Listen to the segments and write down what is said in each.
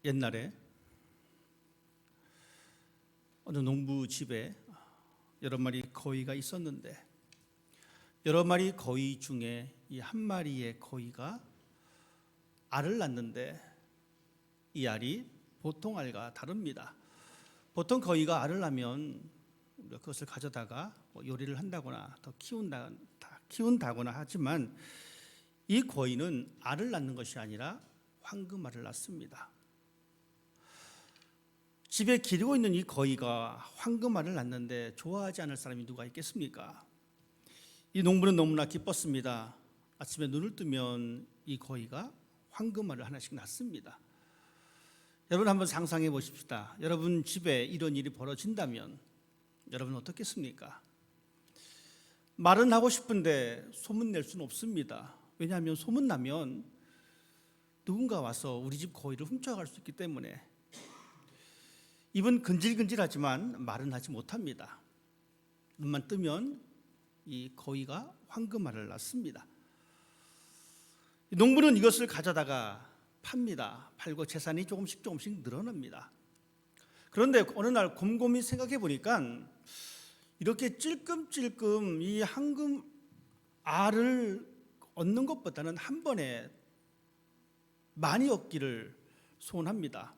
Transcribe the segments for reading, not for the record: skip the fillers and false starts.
옛날에 어느 농부 집에 여러 마리 거위가 있었는데 여러 마리 거위 중에 이 한 마리의 거위가 알을 낳는데 이 알이 보통 알과 다릅니다. 보통 거위가 알을 낳으면 그것을 가져다가 요리를 한다거나 더 키운다거나 하지만 이 거위는 알을 낳는 것이 아니라 황금알을 낳습니다. 집에 기르고 있는 이 거위가 황금알을 낳는데 좋아하지 않을 사람이 누가 있겠습니까? 이 농부는 너무나 기뻤습니다. 아침에 눈을 뜨면 이 거위가 황금알을 하나씩 낳습니다. 여러분 한번 상상해 보십시다. 여러분 집에 이런 일이 벌어진다면 여러분 어떻겠습니까? 말은 하고 싶은데 소문낼 수는 없습니다. 왜냐하면 소문나면 누군가 와서 우리 집 거위를 훔쳐갈 수 있기 때문에 입은 근질근질하지만 말은 하지 못합니다. 눈만 뜨면 이 거위가 황금알을 낳습니다. 농부는 이것을 가져다가 팝니다. 팔고 재산이 조금씩 늘어납니다. 그런데 어느 날 곰곰이 생각해 보니까 이렇게 찔끔찔끔 이 황금알을 얻는 것보다는 한 번에 많이 얻기를 소원합니다.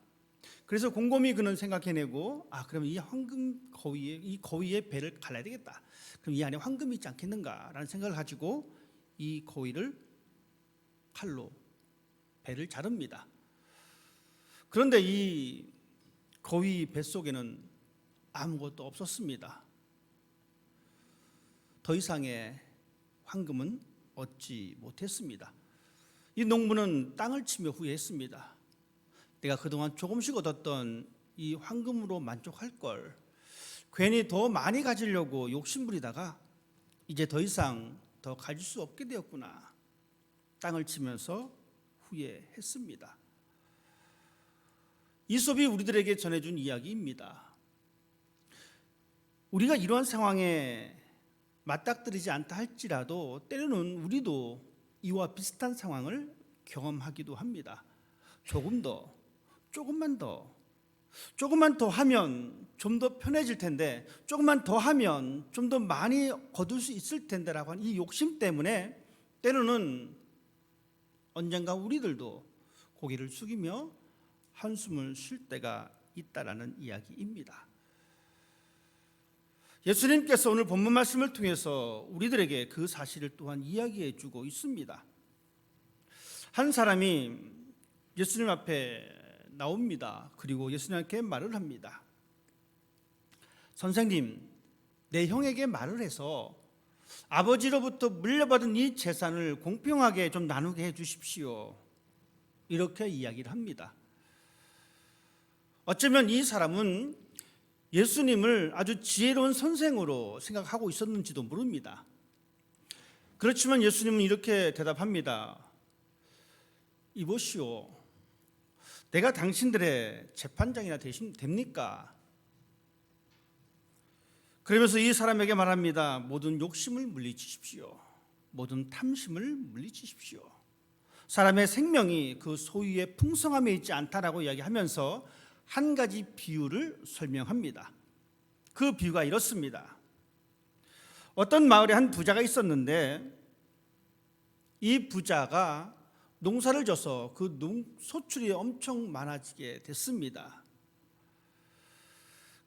그래서 곰곰이 그는 생각해내고 그러면 이 거위의 배를 갈라야 되겠다. 그럼 이 안에 황금이 있지 않겠는가라는 생각을 가지고 이 거위를 칼로 배를 자릅니다. 그런데 이 거위 뱃속에는 아무것도 없었습니다. 더 이상의 황금은 얻지 못했습니다. 이 농부는 땅을 치며 후회했습니다. 내가 그동안 조금씩 얻었던 이 황금으로 만족할 걸 괜히 더 많이 가지려고 욕심부리다가 이제 더 이상 더 가질 수 없게 되었구나. 땅을 치면서 후회했습니다. 이솝이 우리들에게 전해준 이야기입니다. 우리가 이러한 상황에 맞닥뜨리지 않다 할지라도 때로는 우리도 이와 비슷한 상황을 경험하기도 합니다. 조금만 더 하면 좀 더 편해질 텐데, 조금만 더 하면 좀 더 많이 거둘 수 있을 텐데라고 하는 이 욕심 때문에 때로는 언젠가 우리들도 고개를 숙이며 한숨을 쉴 때가 있다라는 이야기입니다. 예수님께서 오늘 본문 말씀을 통해서 우리들에게 그 사실을 또한 이야기해 주고 있습니다. 한 사람이 예수님 앞에 나옵니다. 그리고 예수님께 말을 합니다. 선생님, 내 형에게 말을 해서 아버지로부터 물려받은 이 재산을 공평하게 좀 나누게 해 주십시오. 이렇게 이야기를 합니다. 어쩌면 이 사람은 예수님을 아주 지혜로운 선생으로 생각하고 있었는지도 모릅니다. 그렇지만 예수님은 이렇게 대답합니다. 이보시오, 내가 당신들의 재판장이나 됩니까? 그러면서 이 사람에게 말합니다. 모든 욕심을 물리치십시오. 모든 탐심을 물리치십시오. 사람의 생명이 그 소유의 풍성함에 있지 않다라고 이야기하면서 한 가지 비유를 설명합니다. 그 비유가 이렇습니다. 어떤 마을에 한 부자가 있었는데 이 부자가 농사를 져서 그 소출이 엄청 많아지게 됐습니다.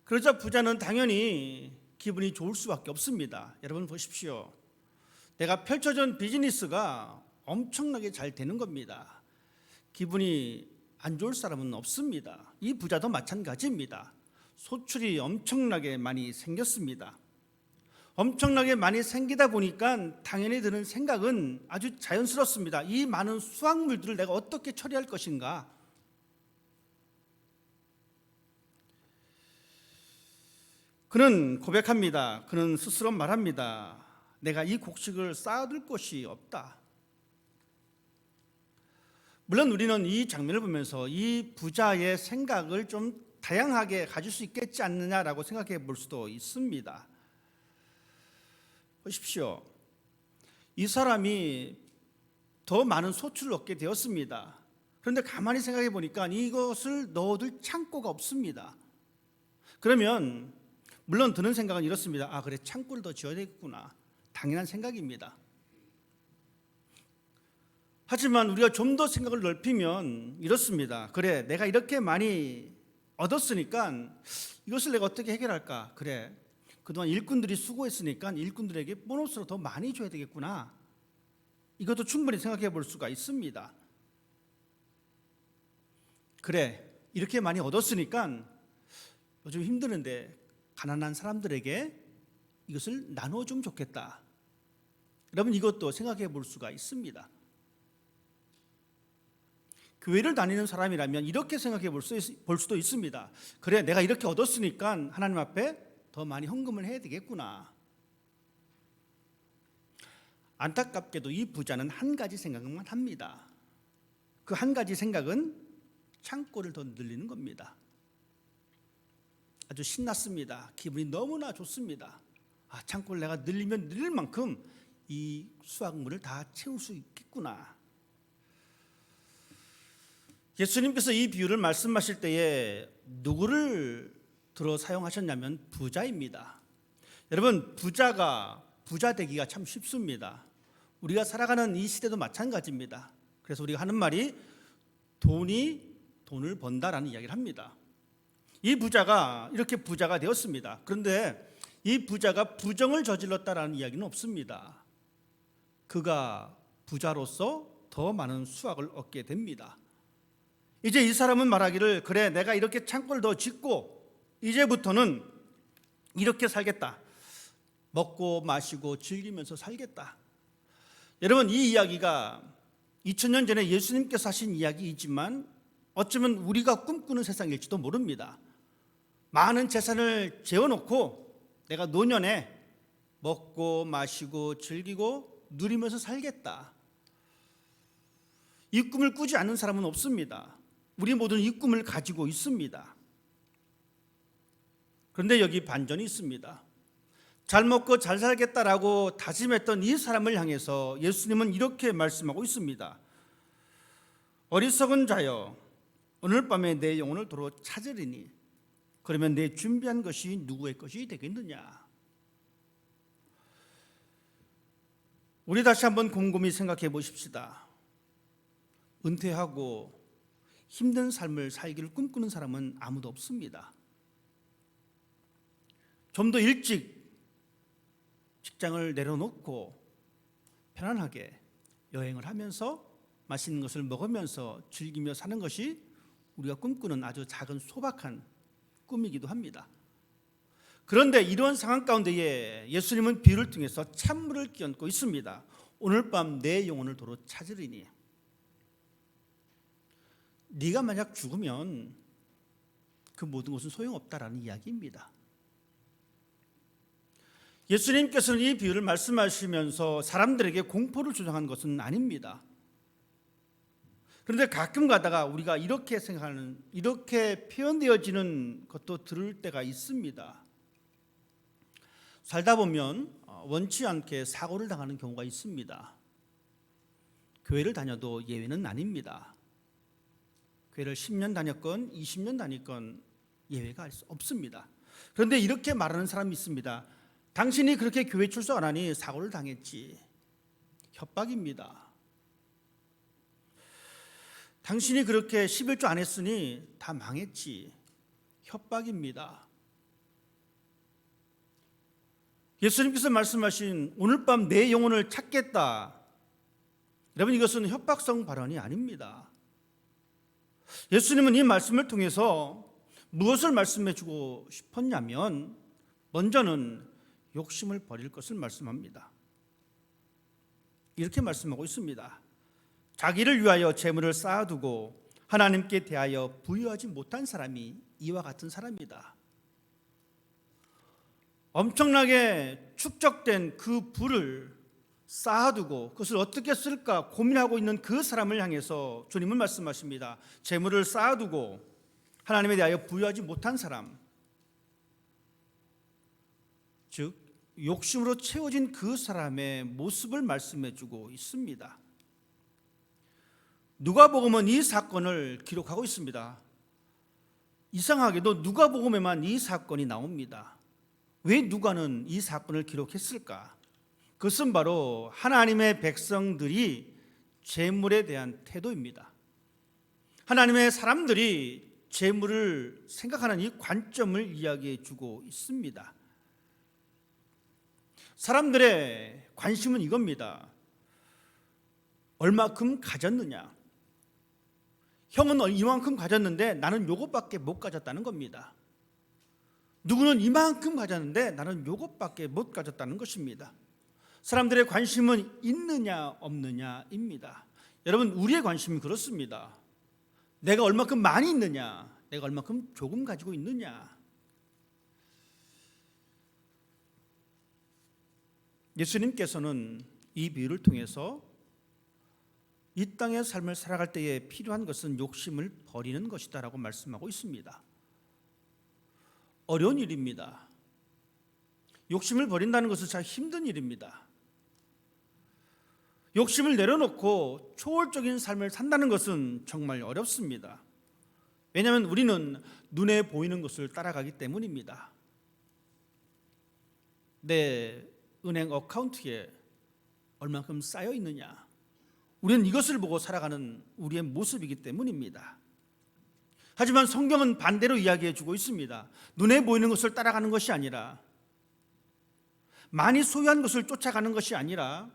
그러자 부자는 당연히 기분이 좋을 수밖에 없습니다. 여러분 보십시오. 내가 펼쳐진 비즈니스가 엄청나게 잘 되는 겁니다. 기분이 안 좋을 사람은 없습니다. 이 부자도 마찬가지입니다. 소출이 엄청나게 많이 생겼습니다. 엄청나게 많이 생기다 보니까 당연히 드는 생각은 아주 자연스럽습니다. 이 많은 수확물들을 내가 어떻게 처리할 것인가? 그는 고백합니다. 그는 스스로 말합니다. 내가 이 곡식을 쌓아둘 곳이 없다. 물론 우리는 이 장면을 보면서 이 부자의 생각을 좀 다양하게 가질 수 있겠지 않느냐라고 생각해 볼 수도 있습니다. 보십시오. 이 사람이 더 많은 소출을 얻게 되었습니다. 그런데 가만히 생각해 보니까 이것을 넣어둘 창고가 없습니다. 그러면 물론 드는 생각은 이렇습니다. 아, 그래, 창고를 더 지어야 되겠구나. 당연한 생각입니다. 하지만 우리가 좀 더 생각을 넓히면 이렇습니다. 그래, 내가 이렇게 많이 얻었으니까 이것을 내가 어떻게 해결할까? 그래, 그동안 일꾼들이 수고했으니까 일꾼들에게 보너스로 더 많이 줘야 되겠구나. 이것도 충분히 생각해 볼 수가 있습니다. 그래, 이렇게 많이 얻었으니까 요즘 힘드는데 가난한 사람들에게 이것을 나눠주면 좋겠다. 여러분, 이것도 생각해 볼 수가 있습니다. 교회를 다니는 사람이라면 이렇게 생각해 볼 수도 있습니다. 그래, 내가 이렇게 얻었으니까 하나님 앞에 더 많이 헌금을 해야 되겠구나. 안타깝게도 이 부자는 한 가지 생각만 합니다. 그 한 가지 생각은 창고를 더 늘리는 겁니다. 아주 신났습니다. 기분이 너무나 좋습니다. 아, 창고를 내가 늘리면 늘릴 만큼 이 수확물을 다 채울 수 있겠구나. 예수님께서 이 비유를 말씀하실 때에 누구를 들어 사용하셨냐면 부자입니다. 여러분, 부자 되기가 참 쉽습니다. 우리가 살아가는 이 시대도 마찬가지입니다. 그래서 우리가 하는 말이 돈이 돈을 번다라는 이야기를 합니다. 이 부자가 이렇게 부자가 되었습니다. 그런데 이 부자가 부정을 저질렀다라는 이야기는 없습니다. 그가 부자로서 더 많은 수확을 얻게 됩니다. 이제 이 사람은 말하기를, 그래, 내가 이렇게 창고를 더 짓고 이제부터는 이렇게 살겠다. 먹고 마시고 즐기면서 살겠다. 여러분, 이 이야기가 2000년 전에 예수님께서 하신 이야기이지만 어쩌면 우리가 꿈꾸는 세상일지도 모릅니다. 많은 재산을 재워놓고 내가 노년에 먹고 마시고 즐기고 누리면서 살겠다. 이 꿈을 꾸지 않는 사람은 없습니다. 우리 모두는 이 꿈을 가지고 있습니다. 그런데 여기 반전이 있습니다. 잘 먹고 잘 살겠다라고 다짐했던 이 사람을 향해서 예수님은 이렇게 말씀하고 있습니다. 어리석은 자여, 오늘 밤에 내 영혼을 도로 찾으리니 그러면 내 준비한 것이 누구의 것이 되겠느냐. 우리 다시 한번 곰곰이 생각해 보십시다. 은퇴하고 힘든 삶을 살기를 꿈꾸는 사람은 아무도 없습니다. 좀 더 일찍 직장을 내려놓고 편안하게 여행을 하면서 맛있는 것을 먹으면서 즐기며 사는 것이 우리가 꿈꾸는 아주 작은 소박한 꿈이기도 합니다. 그런데 이런 상황 가운데에 예수님은 비유를 통해서 찬물을 끼얹고 있습니다. 오늘 밤 내 영혼을 도로 찾으리니. 네가 만약 죽으면 그 모든 것은 소용없다라는 이야기입니다. 예수님께서는 이 비유를 말씀하시면서 사람들에게 공포를 조장한 것은 아닙니다. 그런데 가끔 가다가 우리가 이렇게 생각하는, 이렇게 표현되어지는 것도 들을 때가 있습니다. 살다 보면 원치 않게 사고를 당하는 경우가 있습니다. 교회를 다녀도 예외는 아닙니다. 교회를 10년 다녔건 20년 다녔건 예외가 없습니다. 그런데 이렇게 말하는 사람이 있습니다. 당신이 그렇게 교회 출석 안 하니 사고를 당했지. 협박입니다. 당신이 그렇게 11조 안 했으니 다 망했지. 협박입니다. 예수님께서 말씀하신 오늘 밤 내 영혼을 찾겠다. 여러분, 이것은 협박성 발언이 아닙니다. 예수님은 이 말씀을 통해서 무엇을 말씀해 주고 싶었냐면 먼저는 욕심을 버릴 것을 말씀합니다. 이렇게 말씀하고 있습니다. 자기를 위하여 재물을 쌓아두고 하나님께 대하여 부여하지 못한 사람이 이와 같은 사람이다. 엄청나게 축적된 그 부를 쌓아두고 그것을 어떻게 쓸까 고민하고 있는 그 사람을 향해서 주님은 말씀하십니다. 재물을 쌓아두고 하나님에 대하여 부여하지 못한 사람, 즉 욕심으로 채워진 그 사람의 모습을 말씀해주고 있습니다. 누가복음은 이 사건을 기록하고 있습니다. 이상하게도 누가복음에만 이 사건이 나옵니다. 왜 누가는 이 사건을 기록했을까? 그것은 바로 하나님의 백성들이 재물에 대한 태도입니다. 하나님의 사람들이 재물을 생각하는 이 관점을 이야기해 주고 있습니다. 사람들의 관심은 이겁니다. 얼마큼 가졌느냐? 형은 이만큼 가졌는데 나는 요것밖에 못 가졌다는 겁니다. 누구는 이만큼 가졌는데 나는 요것밖에 못 가졌다는 것입니다. 사람들의 관심은 있느냐 없느냐입니다. 여러분, 우리의 관심은 그렇습니다. 내가 얼마큼 많이 있느냐, 내가 얼마큼 조금 가지고 있느냐. 예수님께서는 이 비유를 통해서 이 땅의 삶을 살아갈 때에 필요한 것은 욕심을 버리는 것이다라고 말씀하고 있습니다. 어려운 일입니다. 욕심을 버린다는 것은 참 힘든 일입니다. 욕심을 내려놓고 초월적인 삶을 산다는 것은 정말 어렵습니다. 왜냐하면 우리는 눈에 보이는 것을 따라가기 때문입니다. 내 은행 어카운트에 얼마큼 쌓여 있느냐, 우리는 이것을 보고 살아가는 우리의 모습이기 때문입니다. 하지만 성경은 반대로 이야기해 주고 있습니다. 눈에 보이는 것을 따라가는 것이 아니라, 많이 소유한 것을 쫓아가는 것이 아니라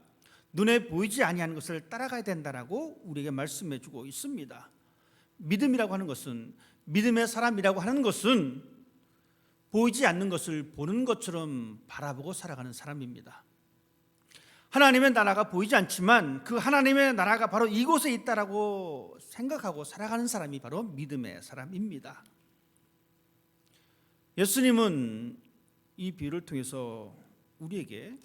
눈에 보이지 아니하는 것을 따라가야 된다라고 우리에게 말씀해 주고 있습니다. 믿음이라고 하는 것은, 믿음의 사람이라고 하는 것은 보이지 않는 것을 보는 것처럼 바라보고 살아가는 사람입니다. 하나님의 나라가 보이지 않지만 그 하나님의 나라가 바로 이곳에 있다라고 생각하고 살아가는 사람이 바로 믿음의 사람입니다. 예수님은 이 비유를 통해서 우리에게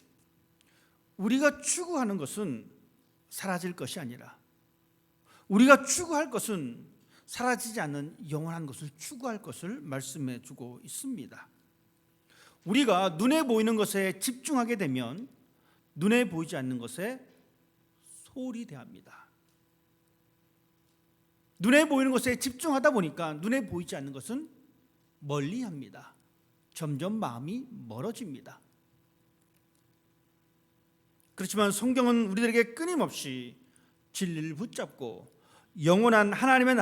우리가 추구하는 것은 사라질 것이 아니라, 우리가 추구할 것은 사라지지 않는 영원한 것을 추구할 것을 말씀해 주고 있습니다. 우리가 눈에 보이는 것에 집중하게 되면 눈에 보이지 않는 것에 소홀히 대합니다. 눈에 보이는 것에 집중하다 보니까 눈에 보이지 않는 것은 멀리합니다. 점점 마음이 멀어집니다. 그렇지만 성경은 우리들에게 끊임없이 진리를 붙잡고 영원한 하나님의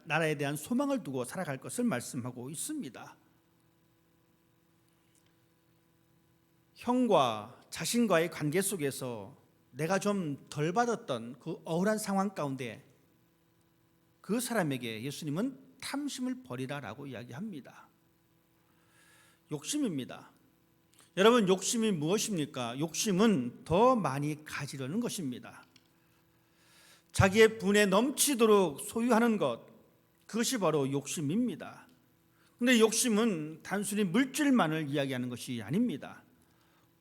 나라에 대한 소망을 두고 살아갈 것을 말씀하고 있습니다. 형과 자신과의 관계 속에서 내가 좀 덜 받았던 그 억울한 상황 가운데 그 사람에게 예수님은 탐심을 버리라라고 이야기합니다. 욕심입니다. 여러분, 욕심이 무엇입니까? 욕심은 더 많이 가지려는 것입니다. 자기의 분에 넘치도록 소유하는 것, 그것이 바로 욕심입니다. 그런데 욕심은 단순히 물질만을 이야기하는 것이 아닙니다.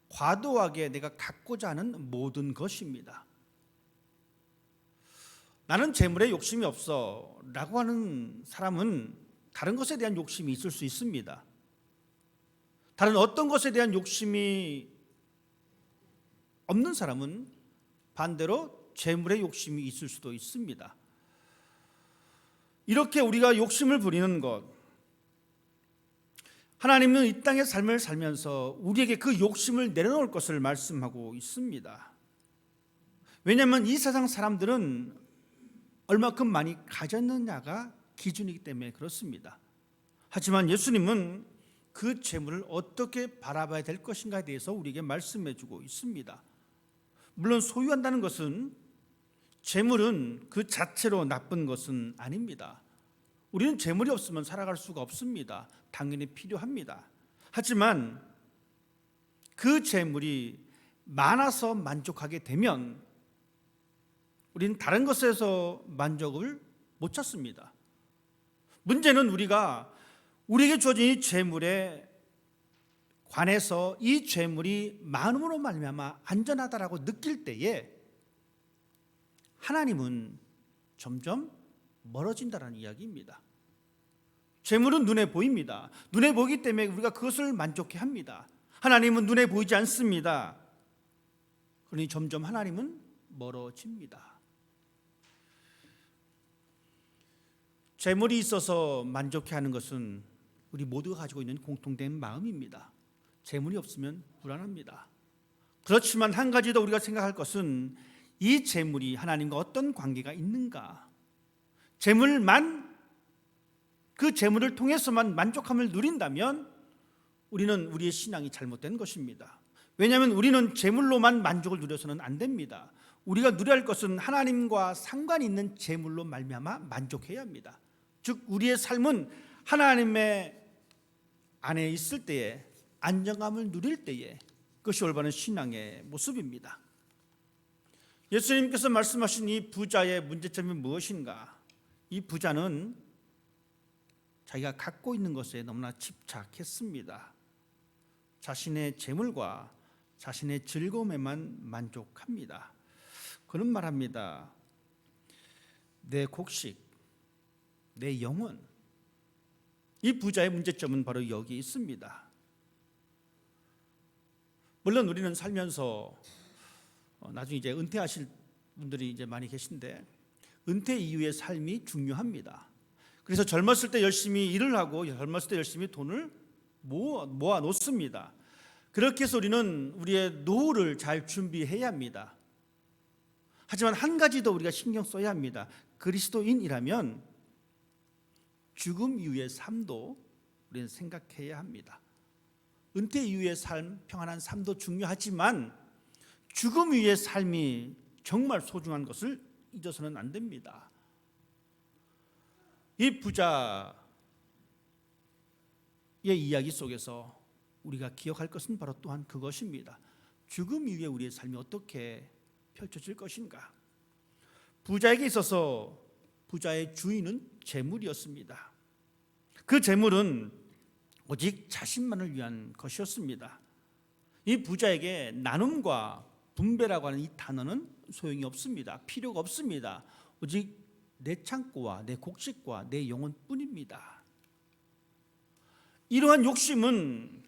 과도하게 내가 갖고자 하는 모든 것입니다. 나는 재물에 욕심이 없어 라고 하는 사람은 다른 것에 대한 욕심이 있을 수 있습니다. 다른 어떤 것에 대한 욕심이 없는 사람은 반대로 재물에 욕심이 있을 수도 있습니다. 이렇게 우리가 욕심을 부리는 것, 하나님은 이 땅의 삶을 살면서 우리에게 그 욕심을 내려놓을 것을 말씀하고 있습니다. 왜냐하면 이 세상 사람들은 얼마큼 많이 가졌느냐가 기준이기 때문에 그렇습니다. 하지만 예수님은 그 재물을 어떻게 바라봐야 될 것인가에 대해서 우리에게 말씀해 주고 있습니다. 물론 소유한다는 것은, 재물은 그 자체로 나쁜 것은 아닙니다. 우리는 재물이 없으면 살아갈 수가 없습니다. 당연히 필요합니다. 하지만 그 재물이 많아서 만족하게 되면 우리는 다른 것에서 만족을 못 찾습니다. 문제는 우리에게 주어진 이 재물에 관해서 이 재물이 많음으로 말미암아 안전하다라고 느낄 때에 하나님은 점점 멀어진다는 이야기입니다. 재물은 눈에 보입니다. 눈에 보이기 때문에 우리가 그것을 만족해 합니다. 하나님은 눈에 보이지 않습니다. 그러니 점점 하나님은 멀어집니다. 재물이 있어서 만족해하는 것은 우리 모두가 가지고 있는 공통된 마음입니다. 재물이 없으면 불안합니다. 그렇지만 한 가지 더 우리가 생각할 것은 이 재물이 하나님과 어떤 관계가 있는가? 재물만, 그 재물을 통해서만 만족함을 누린다면 우리는 우리의 신앙이 잘못된 것입니다. 왜냐하면 우리는 재물로만 만족을 누려서는 안 됩니다. 우리가 누려야 할 것은 하나님과 상관이 있는 재물로 말미암아 만족해야 합니다. 즉 우리의 삶은 하나님의 안에 있을 때에, 안정감을 누릴 때에, 그것이 올바른 신앙의 모습입니다. 예수님께서 말씀하신 이 부자의 문제점이 무엇인가? 이 부자는 자기가 갖고 있는 것에 너무나 집착했습니다. 자신의 재물과 자신의 즐거움에만 만족합니다. 그런 말합니다. 내 곡식, 내 영혼. 이 부자의 문제점은 바로 여기 있습니다. 물론 우리는 살면서 나중에 이제 은퇴하실 분들이 이제 많이 계신데 은퇴 이후의 삶이 중요합니다. 그래서 젊었을 때 열심히 일을 하고 젊었을 때 열심히 돈을 모아 놓습니다. 그렇게 해서 우리는 우리의 노후를 잘 준비해야 합니다. 하지만 한 가지 더 우리가 신경 써야 합니다. 그리스도인이라면 죽음 이후의 삶도 우리는 생각해야 합니다. 은퇴 이후의 삶, 평안한 삶도 중요하지만 죽음 이후의 삶이 정말 소중한 것을 잊어서는 안 됩니다. 이 부자의 이야기 속에서 우리가 기억할 것은 바로 또한 그것입니다. 죽음 이후에 우리의 삶이 어떻게 펼쳐질 것인가? 부자에게 있어서 부자의 주인은 재물이었습니다. 그 재물은 오직 자신만을 위한 것이었습니다. 이 부자에게 나눔과 분배라고 하는 이 단어는 소용이 없습니다. 필요가 없습니다. 오직 내 창고와 내 곡식과 내 영혼뿐입니다. 이러한 욕심은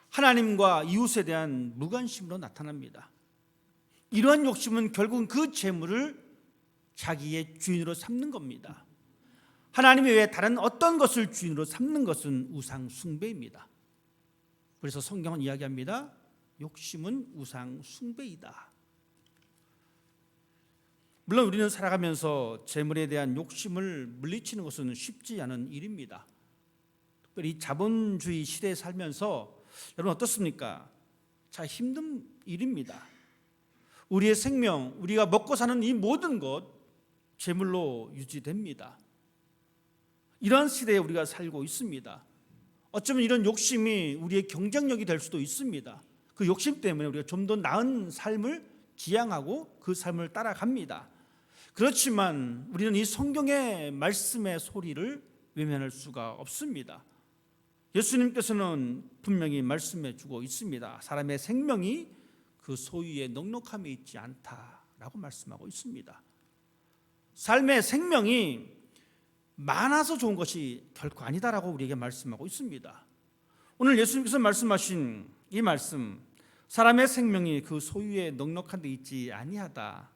하나님과 이웃에 대한 무관심으로 나타납니다. 이러한 욕심은 결국은 그 재물을 자기의 주인으로 삼는 겁니다. 하나님 외에 다른 어떤 것을 주인으로 삼는 것은 우상 숭배입니다. 그래서 성경은 이야기합니다. 욕심은 우상 숭배이다. 물론 우리는 살아가면서 재물에 대한 욕심을 물리치는 것은 쉽지 않은 일입니다. 특별히 자본주의 시대에 살면서 여러분 어떻습니까? 참 힘든 일입니다. 우리의 생명, 우리가 먹고 사는 이 모든 것 재물로 유지됩니다. 이러한 시대에 우리가 살고 있습니다. 어쩌면 이런 욕심이 우리의 경쟁력이 될 수도 있습니다. 그 욕심 때문에 우리가 좀 더 나은 삶을 지향하고 그 삶을 따라갑니다. 그렇지만 우리는 이 성경의 말씀의 소리를 외면할 수가 없습니다. 예수님께서는 분명히 말씀해 주고 있습니다. 사람의 생명이 그 소유의 넉넉함에 있지 않다라고 말씀하고 있습니다. 삶의 생명이 많아서 좋은 것이 결코 아니다라고 우리에게 말씀하고 있습니다. 오늘 예수님께서 말씀하신 이 말씀, 사람의 생명이 그 소유의 넉넉한 데 있지 아니하다.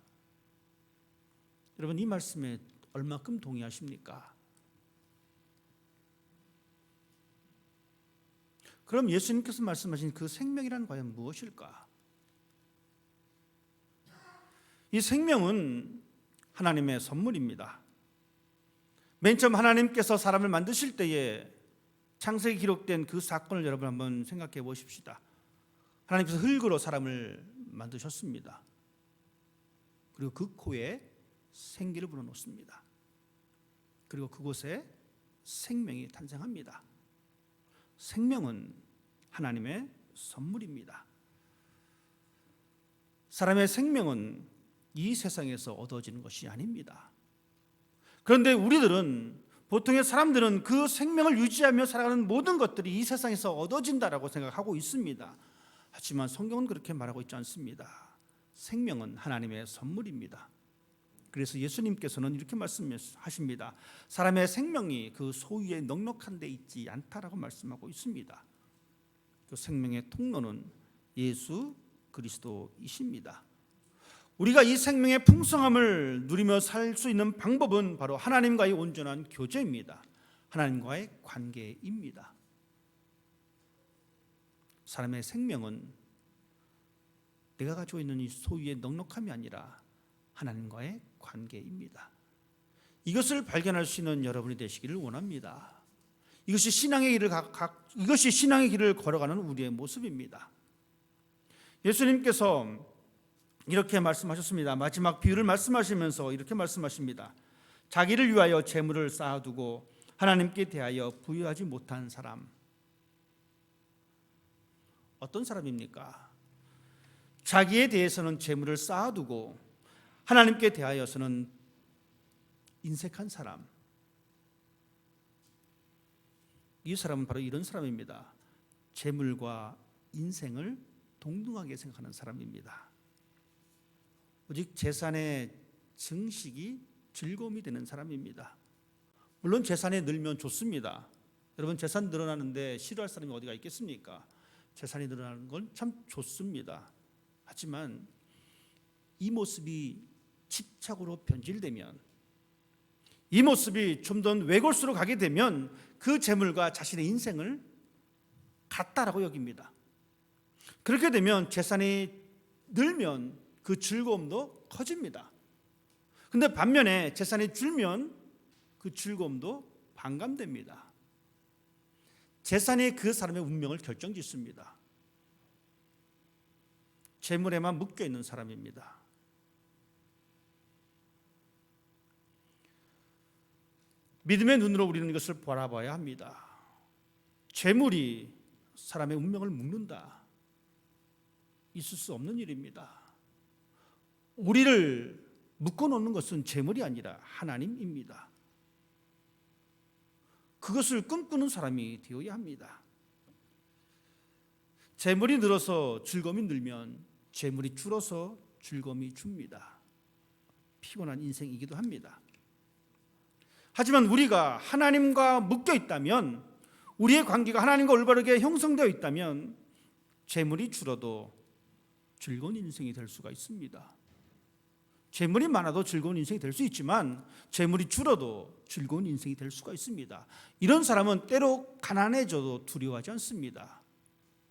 여러분 이 말씀에 얼마큼 동의하십니까? 그럼 예수님께서 말씀하신 그 생명이란 과연 무엇일까? 이 생명은 하나님의 선물입니다. 맨 처음 하나님께서 사람을 만드실 때에 창세기 기록된 그 사건을 여러분 한번 생각해 보십시다. 하나님께서 흙으로 사람을 만드셨습니다. 그리고 그 코에 생기를 불어넣습니다. 그리고 그곳에 생명이 탄생합니다. 생명은 하나님의 선물입니다. 사람의 생명은 이 세상에서 얻어지는 것이 아닙니다. 그런데 우리들은, 보통의 사람들은 그 생명을 유지하며 살아가는 모든 것들이 이 세상에서 얻어진다라고 생각하고 있습니다. 하지만 성경은 그렇게 말하고 있지 않습니다. 생명은 하나님의 선물입니다. 그래서 예수님께서는 이렇게 말씀하십니다. 사람의 생명이 그 소유의 넉넉한 데 있지 않다라고 말씀하고 있습니다. 그 생명의 통로는 예수 그리스도이십니다. 우리가 이 생명의 풍성함을 누리며 살 수 있는 방법은 바로 하나님과의 온전한 교제입니다. 하나님과의 관계입니다. 사람의 생명은 내가 가지고 있는 이 소유의 넉넉함이 아니라 하나님과의 관계입니다. 이것을 발견할 수 있는 여러분이 되시기를 원합니다. 이것이 신앙의 길을 걸어가는 우리의 모습입니다. 예수님께서 이렇게 말씀하셨습니다. 마지막 비유를 말씀하시면서 이렇게 말씀하십니다. 자기를 위하여 재물을 쌓아두고 하나님께 대하여 부유하지 못한 사람. 어떤 사람입니까? 자기에 대해서는 재물을 쌓아두고 하나님께 대하여서는 인색한 사람. 이 사람은 바로 이런 사람입니다. 재물과 인생을 동등하게 생각하는 사람입니다. 오직 재산의 증식이 즐거움이 되는 사람입니다. 물론 재산이 늘면 좋습니다. 여러분, 재산 늘어나는데 싫어할 사람이 어디가 있겠습니까? 재산이 늘어나는 건 참 좋습니다. 하지만 이 모습이 집착으로 변질되면, 이 모습이 좀 더 외골수로 가게 되면 그 재물과 자신의 인생을 같다라고 여깁니다. 그렇게 되면 재산이 늘면 그 즐거움도 커집니다. 근데 반면에 재산이 줄면 그 즐거움도 반감됩니다. 재산이 그 사람의 운명을 결정짓습니다. 재물에만 묶여 있는 사람입니다. 믿음의 눈으로 우리는 이것을 바라봐야 합니다. 재물이 사람의 운명을 묶는다. 있을 수 없는 일입니다. 우리를 묶어놓는 것은 재물이 아니라 하나님입니다. 그것을 꿈꾸는 사람이 되어야 합니다. 재물이 늘어서 즐거움이 늘면 재물이 줄어서 즐거움이 줍니다. 피곤한 인생이기도 합니다. 하지만 우리가 하나님과 묶여 있다면, 우리의 관계가 하나님과 올바르게 형성되어 있다면 재물이 줄어도 즐거운 인생이 될 수가 있습니다. 재물이 많아도 즐거운 인생이 될 수 있지만 재물이 줄어도 즐거운 인생이 될 수가 있습니다. 이런 사람은 때로 가난해져도 두려워하지 않습니다.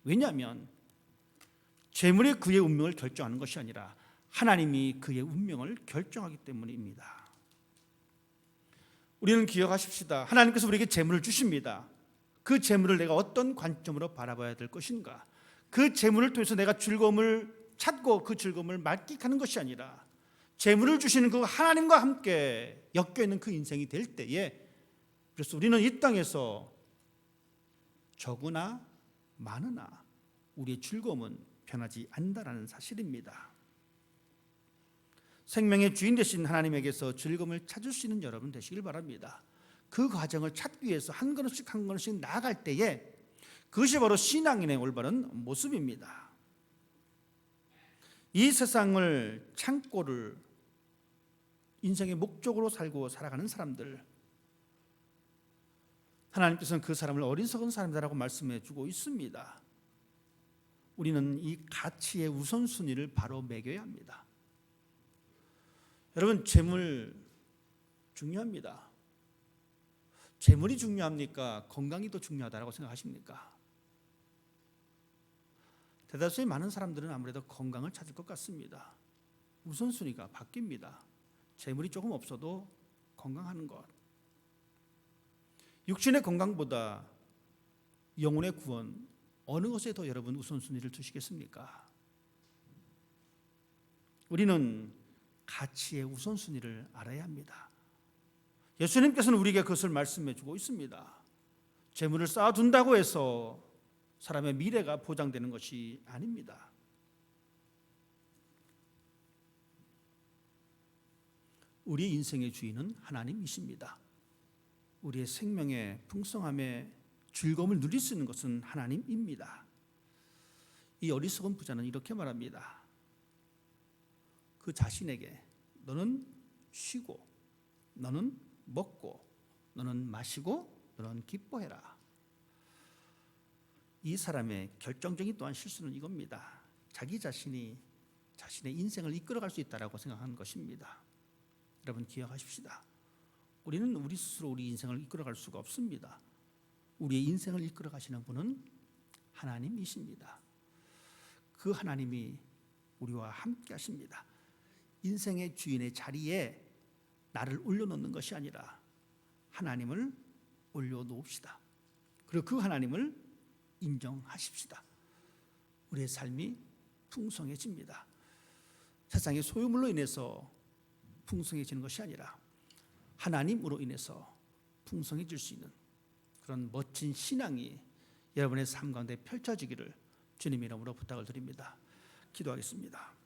왜냐하면 재물이 그의 운명을 결정하는 것이 아니라 하나님이 그의 운명을 결정하기 때문입니다. 우리는 기억하십시다. 하나님께서 우리에게 재물을 주십니다. 그 재물을 내가 어떤 관점으로 바라봐야 될 것인가? 그 재물을 통해서 내가 즐거움을 찾고 그 즐거움을 만끽하는 것이 아니라 재물을 주시는 그 하나님과 함께 엮여있는 그 인생이 될 때에, 그래서 우리는 이 땅에서 적으나 많으나 우리의 즐거움은 변하지 않는다는 사실입니다. 생명의 주인 되신 하나님에게서 즐거움을 찾을 수 있는 여러분 되시길 바랍니다. 그 과정을 찾기 위해서 한 걸음씩 한 걸음씩 나아갈 때에 그것이 바로 신앙인의 올바른 모습입니다. 이 세상을 창고를 인생의 목적으로 살고 살아가는 사람들, 하나님께서는 그 사람을 어리석은 사람이라고 말씀해 주고 있습니다. 우리는 이 가치의 우선순위를 바로 매겨야 합니다. 여러분, 재물 중요합니다. 재물이 중요합니까? 건강이 더 중요하다고 생각하십니까? 대다수의 많은 사람들은 아무래도 건강을 찾을 것 같습니다. 우선순위가 바뀝니다. 재물이 조금 없어도 건강하는 것. 육신의 건강보다 영혼의 구원, 어느 것에 더 여러분 우선순위를 두시겠습니까? 우리는 가치의 우선순위를 알아야 합니다. 예수님께서는 우리에게 그것을 말씀해 주고 있습니다. 재물을 쌓아둔다고 해서 사람의 미래가 보장되는 것이 아닙니다. 우리의 인생의 주인은 하나님이십니다. 우리의 생명의 풍성함에 즐거움을 누릴 수 있는 것은 하나님입니다. 이 어리석은 부자는 이렇게 말합니다. 그 자신에게 너는 쉬고, 너는 먹고, 너는 마시고, 너는 기뻐해라. 이 사람의 결정적인 또한 실수는 이겁니다. 자기 자신이 자신의 인생을 이끌어갈 수 있다라고 생각하는 것입니다. 여러분 기억하십시다. 우리는 우리 스스로 우리 인생을 이끌어갈 수가 없습니다. 우리의 인생을 이끌어가시는 분은 하나님이십니다. 그 하나님이 우리와 함께 하십니다. 인생의 주인의 자리에 나를 올려놓는 것이 아니라 하나님을 올려놓읍시다. 그리고 그 하나님을 인정하십시다. 우리의 삶이 풍성해집니다. 세상의 소유물로 인해서 풍성해지는 것이 아니라 하나님으로 인해서 풍성해질 수 있는 그런 멋진 신앙이 여러분의 삶 가운데 펼쳐지기를 주님 이름으로 부탁을 드립니다. 기도하겠습니다.